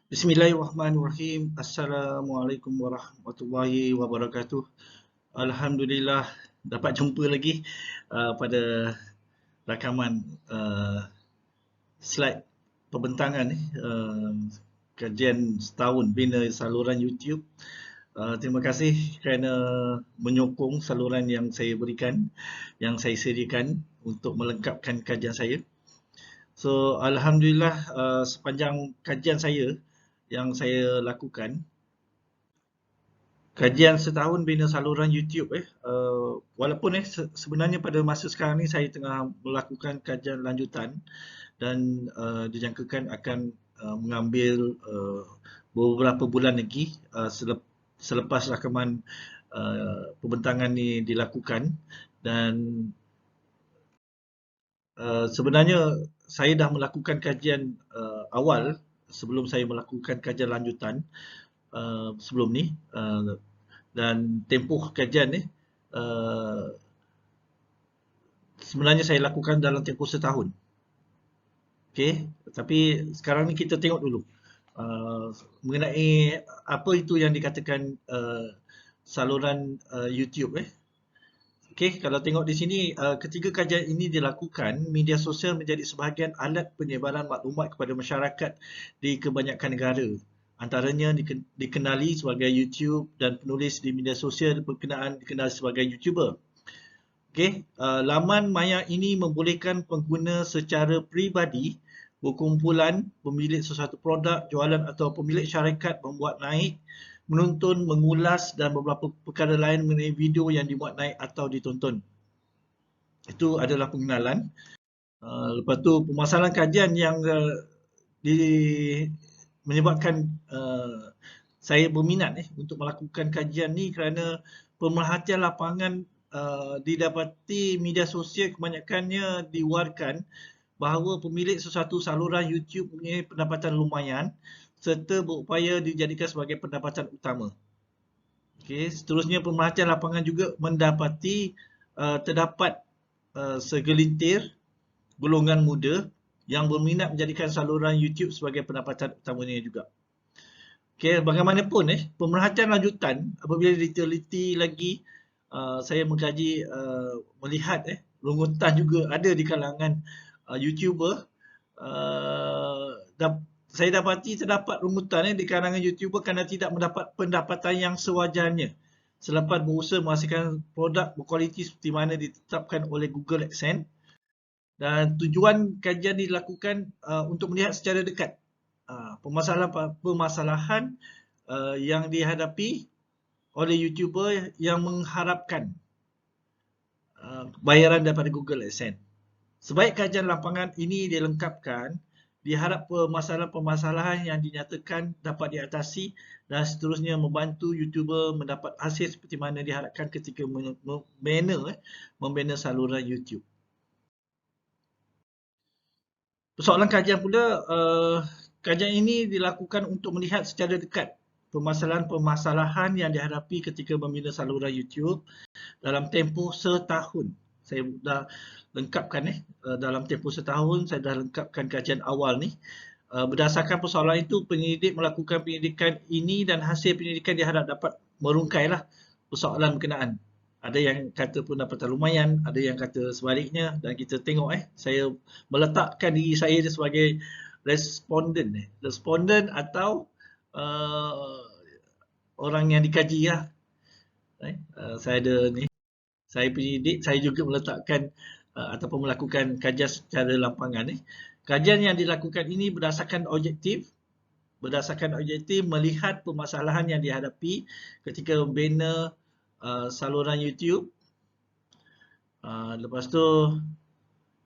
Bismillahirrahmanirrahim. Assalamualaikum warahmatullahi wabarakatuh. Alhamdulillah dapat jumpa lagi pada rakaman slide pembentangan kajian setahun bina saluran YouTube. Terima kasih kerana menyokong saluran yang saya berikan, yang saya sediakan untuk melengkapkan kajian saya. So, Alhamdulillah sepanjang kajian saya yang saya lakukan, kajian setahun bina saluran YouTube walaupun sebenarnya pada masa sekarang ni saya tengah melakukan kajian lanjutan dan dijangkakan akan mengambil beberapa bulan lagi selepas rakaman pembentangan ni dilakukan. Dan sebenarnya saya dah melakukan kajian awal sebelum saya melakukan kajian lanjutan sebelum ni, dan tempoh kajian ni sebenarnya saya lakukan dalam tempoh setahun. Okey, tapi sekarang ni kita tengok dulu mengenai apa itu yang dikatakan saluran YouTube. Okey, kalau tengok di sini ketika kajian ini dilakukan, media sosial menjadi sebahagian alat penyebaran maklumat kepada masyarakat di kebanyakan negara. Antaranya dikenali sebagai YouTube dan penulis di media sosial berkenaan dikenali sebagai YouTuber. Okey, laman maya ini membolehkan pengguna secara peribadi, berkumpulan, pemilik sesuatu produk, jualan atau pemilik syarikat membuat naik, menonton, mengulas dan beberapa perkara lain mengenai video yang dibuat naik atau ditonton. Itu adalah pengenalan. Lepas tu permasalahan kajian yang menyebabkan saya berminat untuk melakukan kajian ni kerana pemerhatian lapangan didapati media sosial kebanyakannya diwarkan bahawa pemilik sesuatu saluran YouTube mempunyai pendapatan lumayan serta berupaya dijadikan sebagai pendapatan utama. Okey, seterusnya pemerhatian lapangan juga mendapati terdapat segelintir golongan muda yang berminat menjadikan saluran YouTube sebagai pendapatan utamanya juga. Okey, bagaimanapun pemerhatian lanjutan apabila diteliti lagi, saya mengkaji melihat rungutan juga ada di kalangan YouTuber. Saya dapati terdapat rungutan di kalangan YouTuber kerana tidak mendapat pendapatan yang sewajarnya selepas berusaha menghasilkan produk berkualiti seperti mana ditetapkan oleh Google AdSense. Dan tujuan kajian dilakukan untuk melihat secara dekat permasalahan yang dihadapi oleh YouTuber yang mengharapkan bayaran daripada Google AdSense. Sebaik kajian lapangan ini dilengkapkan, diharap permasalahan-permasalahan yang dinyatakan dapat diatasi dan seterusnya membantu YouTuber mendapat hasil seperti mana diharapkan ketika membina saluran YouTube. Persoalan kajian pula, kajian ini dilakukan untuk melihat secara dekat permasalahan-permasalahan yang dihadapi ketika membina saluran YouTube dalam tempoh setahun. Saya dah lengkapkan dalam tempoh setahun saya dah lengkapkan kajian awal ni. Berdasarkan persoalan itu, penyelidik melakukan penyelidikan ini dan hasil penyelidikan diharap dapat merungkailah persoalan berkenaan. Ada yang kata pendapatan lumayan, ada yang kata sebaliknya, dan kita tengok saya meletakkan diri saya sebagai responden atau orang yang dikaji lah. Saya ada ni, saya penyelidik, saya juga meletakkan ataupun melakukan kajian secara lapangan. Kajian yang dilakukan ini berdasarkan objektif melihat permasalahan yang dihadapi ketika membina saluran YouTube. Lepas tu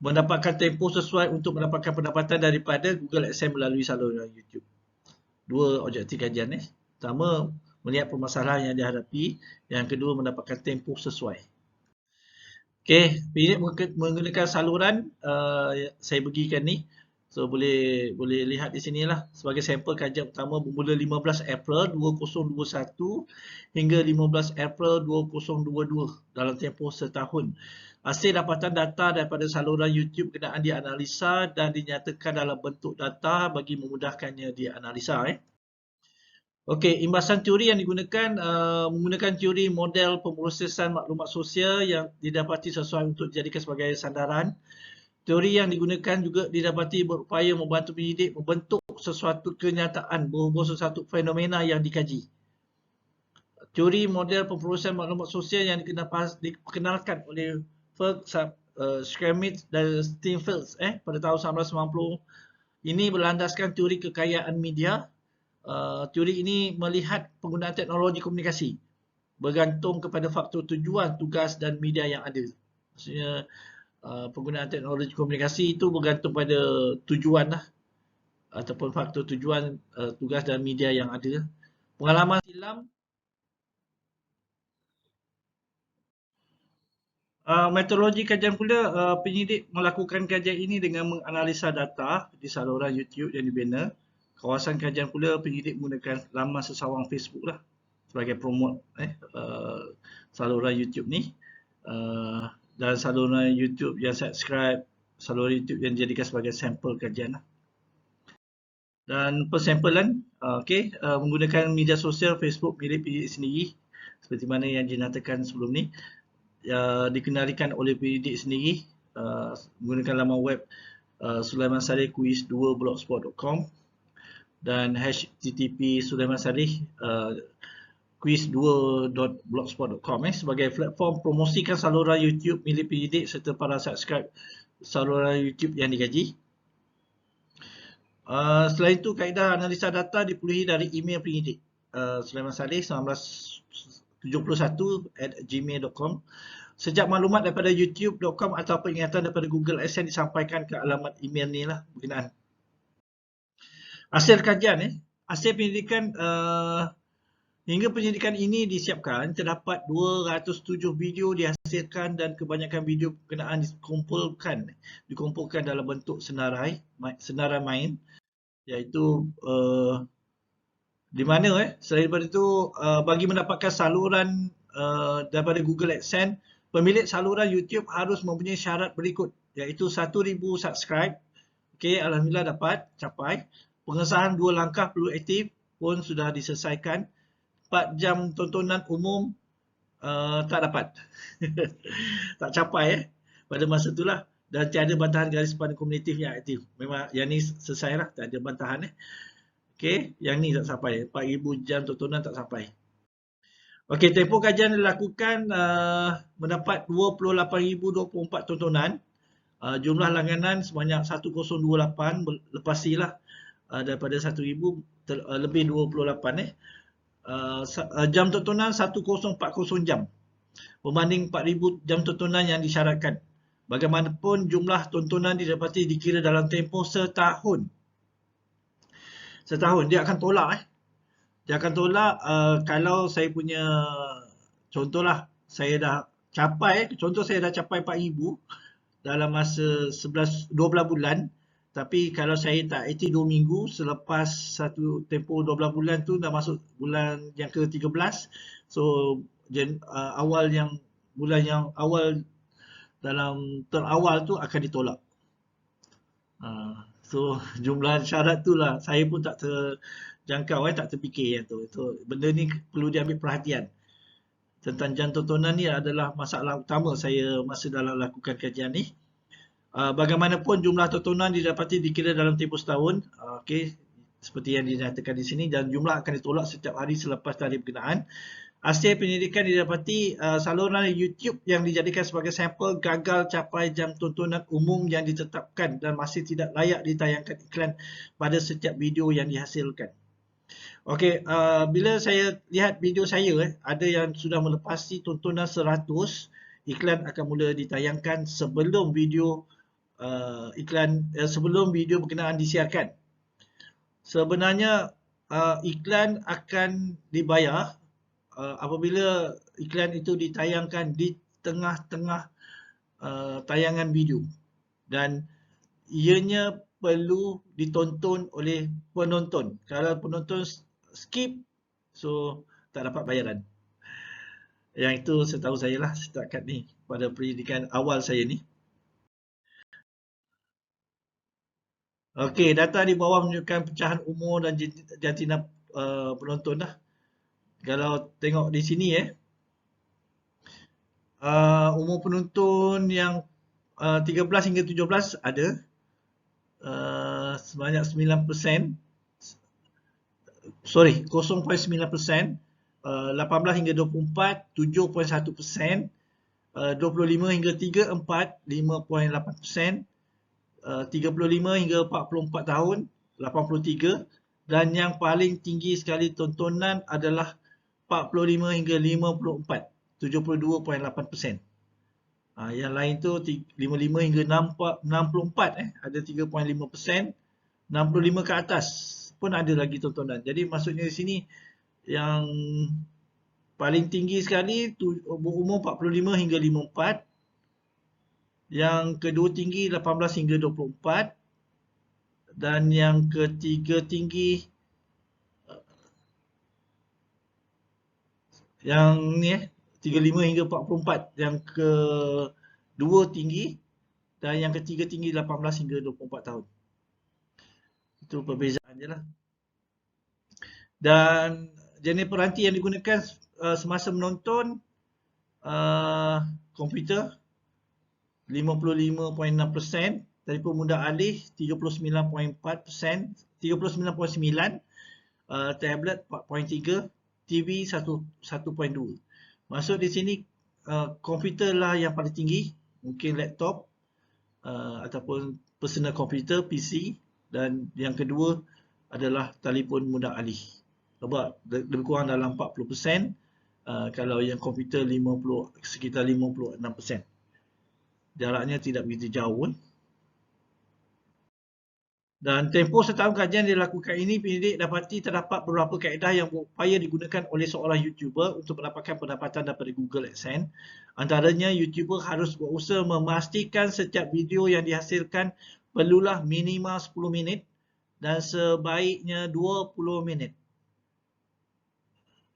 mendapatkan tempoh sesuai untuk mendapatkan pendapatan daripada Google AdSense melalui saluran YouTube. Dua objektif kajian Pertama, melihat permasalahan yang dihadapi. Yang kedua, mendapatkan tempoh sesuai. Okey, penyelidik menggunakan saluran saya bagikan ni. So boleh lihat di sinilah sebagai sampel kajian pertama bermula 15 April 2021 hingga 15 April 2022 dalam tempoh setahun. Hasil dapatan data daripada saluran YouTube berkenaan dianalisa dan dinyatakan dalam bentuk data bagi memudahkannya dianalisa. Okey, imbasan teori yang digunakan menggunakan teori model pemrosesan maklumat sosial yang didapati sesuai untuk dijadikan sebagai sandaran. Teori yang digunakan juga didapati berupaya membantu penyidik membentuk sesuatu kenyataan berhubung sesuatu fenomena yang dikaji. Teori model pemrosesan maklumat sosial yang diperkenalkan oleh Schmidt dan Steinfeld pada tahun 1990 ini berlandaskan teori kekayaan media. Teori ini melihat penggunaan teknologi komunikasi bergantung kepada faktor tujuan, tugas dan media yang ada. Maksudnya penggunaan teknologi komunikasi itu bergantung pada tujuan lah, ataupun faktor tujuan, tugas dan media yang ada. Pengalaman silam, metodologi kajian pula, penyidik melakukan kajian ini dengan menganalisa data di saluran YouTube yang dibina. Kawasan kajian pula penyidik menggunakan laman sesawang Facebook lah sebagai promote saluran YouTube ni. Dan saluran YouTube yang subscribe, saluran YouTube yang dijadikan sebagai sampel kajian lah. Dan persampelan, menggunakan media sosial Facebook milik penyidik sendiri seperti mana yang dinyatakan sebelum ni. Dikenalikan oleh penyidik sendiri menggunakan laman web Sulaiman Saleh quiz2blogspot.com dan http Sulaiman Saleh quiz2.blogspot.com sebagai platform promosikan saluran YouTube milik penyidik serta para subscribe saluran YouTube yang digaji. Selain itu, kaedah analisa data dipenuhi dari email penyidik Sulaiman Saleh 1971@gmail.com. Sejak maklumat daripada youtube.com atau peringatan daripada Google AdSense disampaikan ke alamat email ni lah berkenaan. Hasil kajian hasil penyidikan hingga penyidikan ini disiapkan, terdapat 207 video dihasilkan dan kebanyakan video berkenaan dikumpulkan dalam bentuk senarai main, iaitu di mana selain daripada itu bagi mendapatkan saluran daripada Google AdSense, pemilik saluran YouTube harus mempunyai syarat berikut, iaitu 1,000 subscribe. Okey, alhamdulillah dapat capai. Pengesahan 2 langkah perlu aktif pun sudah diselesaikan. 4 jam tontonan umum tak dapat. Tak capai pada masa itulah, dan tiada bantahan garis pandang komunikatif yang aktif. Memang yang ni selesai lah, tak ada bantahan Okey, yang ni tak sampai. 4,000 jam tontonan tak sampai. Okey, tempoh kajian dilakukan mendapat 28,024 tontonan. Jumlah langganan sebanyak 1028, lepasilah daripada 1,000 lebih 28 jam tontonan 1040 jam berbanding 4,000 jam tontonan yang disyaratkan. Bagaimanapun jumlah tontonan didapati dikira dalam tempoh setahun. Dia akan tolak Dia akan tolak kalau saya punya, contohlah saya dah capai, saya dah capai 4,000 dalam masa 12 bulan. Tapi kalau saya tak aktif 2 minggu selepas satu tempoh 12 bulan tu dah masuk bulan yang ke-13. So bulan yang awal dalam terawal tu akan ditolak. So jumlah syarat tu lah saya pun tak terjangkau tak terfikir tu. Benda ni perlu diambil perhatian. Tentang jam tontonan ni adalah masalah utama saya masa dalam lakukan kajian ni. Bagaimanapun jumlah tontonan didapati dikira dalam tempoh setahun, seperti yang dinyatakan di sini, dan jumlah akan ditolak setiap hari selepas tarikh berkenaan. Hasil penyelidikan didapati saluran YouTube yang dijadikan sebagai sampel gagal capai jam tontonan umum yang ditetapkan dan masih tidak layak ditayangkan iklan pada setiap video yang dihasilkan. Okey, bila saya lihat video saya ada yang sudah melepasi tontonan 100, iklan akan mula ditayangkan sebelum video sebelum video berkenaan disiarkan. Sebenarnya iklan akan dibayar apabila iklan itu ditayangkan di tengah-tengah tayangan video dan ianya perlu ditonton oleh penonton. Kalau penonton skip, so tak dapat bayaran. Yang itu setahu saya lah setakat ni. pada pendidikan awal saya ni. Okey, data di bawah menunjukkan pecahan umur dan jantina penonton dah. Kalau tengok di sini umur penonton yang 13 hingga 17 ada sebanyak 9%, sorry 0.9%, 18 hingga 24 7.1%, 25 hingga 34 5.8%, 35 hingga 44 tahun 83, dan yang paling tinggi sekali tontonan adalah 45 hingga 54 72.8%. Yang lain tu 55 hingga 64 ada 3.5%, 65 ke atas pun ada lagi tontonan. Jadi maksudnya di sini yang paling tinggi sekali berumur 45 hingga 54, yang kedua tinggi 18 hingga 24, dan yang ketiga tinggi yang ni 35 hingga 44, yang kedua tinggi, dan yang ketiga tinggi 18 hingga 24 tahun. Itu perbezaan je lah. Dan jenis peranti yang digunakan semasa menonton, komputer 55.6%, telefon mudah alih 39.4%, 39.9%, tablet 4.3%, TV 1.2%. Maksud di sini komputer lah yang paling tinggi, mungkin laptop ataupun personal komputer PC, dan yang kedua adalah telefon mudah alih. Sebab lebih kurang dalam 40%, kalau yang komputer sekitar 56%. Jaraknya tidak begitu jauh. Dan tempoh setahun kajian dilakukan ini, pendidik dapati terdapat beberapa kaedah yang berupaya digunakan oleh seorang YouTuber untuk mendapatkan pendapatan daripada Google AdSense. Antaranya, YouTuber harus berusaha memastikan setiap video yang dihasilkan perlulah minimal 10 minit dan sebaiknya 20 minit.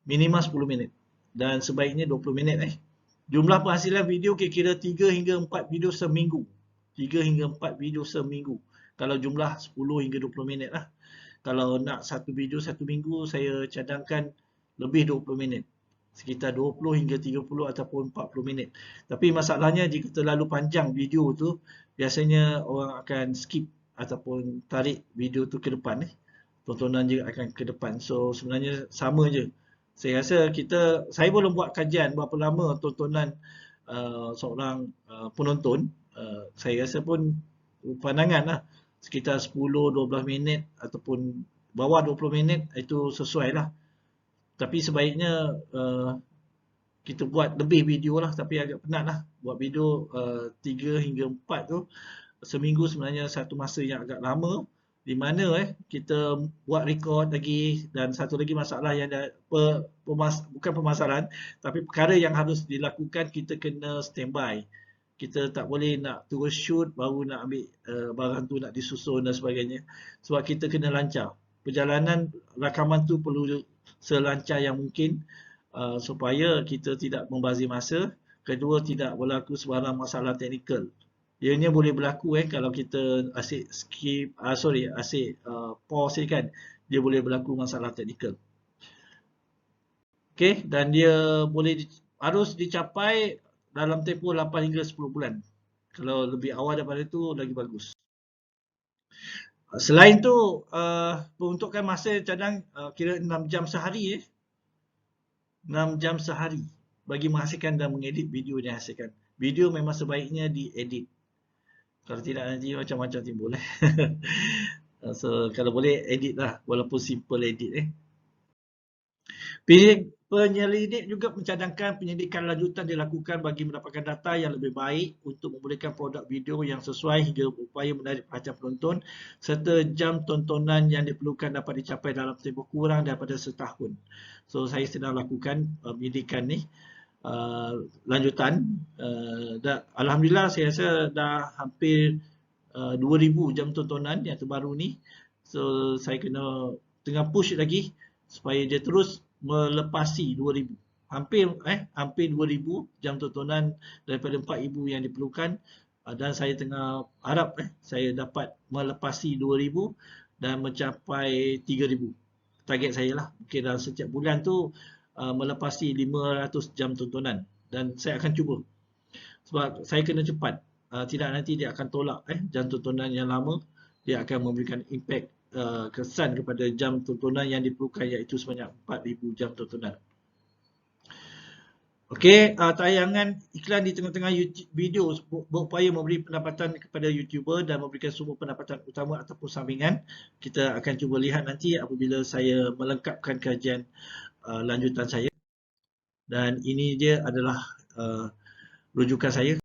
Minimal 10 minit dan sebaiknya 20 minit. Jumlah penghasilan video kira-kira 3 hingga 4 video seminggu. 3 hingga 4 video seminggu. Kalau jumlah 10 hingga 20 minit lah. Kalau nak satu video satu minggu, saya cadangkan lebih 20 minit. Sekitar 20 hingga 30 ataupun 40 minit. Tapi masalahnya jika terlalu panjang video tu, biasanya orang akan skip ataupun tarik video tu ke depan. Tontonan juga akan ke depan. So sebenarnya sama je. Saya rasa saya belum buat kajian berapa lama tontonan seorang penonton. Saya rasa pun pandangan lah. Sekitar 10-12 minit ataupun bawah 20 minit itu sesuai lah. Tapi sebaiknya kita buat lebih video lah, tapi agak penat lah. Buat video 3 hingga 4 tu seminggu sebenarnya satu masa yang agak lama, di mana kita buat record lagi, dan satu lagi masalah yang bukan permasalahan, tapi perkara yang harus dilakukan, kita kena standby. Kita tak boleh nak terus shoot baru nak ambil barang tu nak disusun dan sebagainya. Sebab kita kena lancar. Perjalanan rakaman tu perlu selancar yang mungkin supaya kita tidak membazir masa. Kedua, tidak berlaku sebarang masalah teknikal. Ianya boleh berlaku kalau kita asyik skip, asyik pause kan. Dia boleh berlaku masalah teknikal. Okey, dan dia harus dicapai dalam tempoh 8 hingga 10 bulan. Kalau lebih awal daripada itu, lagi bagus. Selain tu, peruntukan masa cadang kira 6 jam sehari. 6 jam sehari bagi menghasilkan dan mengedit video yang dihasilkan. Video memang sebaiknya diedit. Kalau tidak nanti macam-macam timbul. So, kalau boleh edit lah, walaupun simple edit. Penyelidik juga mencadangkan penyelidikan lanjutan dilakukan bagi mendapatkan data yang lebih baik untuk membolehkan produk video yang sesuai hingga berupaya menarik perhatian penonton, serta jam tontonan yang diperlukan dapat dicapai dalam tempoh kurang daripada setahun. So saya sedang lakukan penyelidikan ni lanjutan. Alhamdulillah saya rasa dah hampir 2000 jam tontonan yang terbaru ni. So saya tengah push lagi supaya dia terus melepasi 2000. hampir 2,000 jam tontonan daripada 4,000 yang diperlukan, dan saya tengah harap saya dapat melepasi 2,000 dan mencapai 3,000. Target saya lah, mungkin dalam setiap bulan tu melepasi 500 jam tontonan, dan saya akan cuba sebab saya kena cepat. Tidak nanti dia akan tolak jam tontonan yang lama. Dia akan memberikan impact kesan kepada jam tontonan yang diperlukan, iaitu sebanyak 4,000 jam tontonan. Okey, tayangan iklan di tengah-tengah YouTube video berupaya memberi pendapatan kepada YouTuber dan memberikan sumber pendapatan utama ataupun sampingan. Kita akan cuba lihat nanti apabila saya melengkapkan kajian lanjutan saya. Dan ini dia adalah rujukan saya.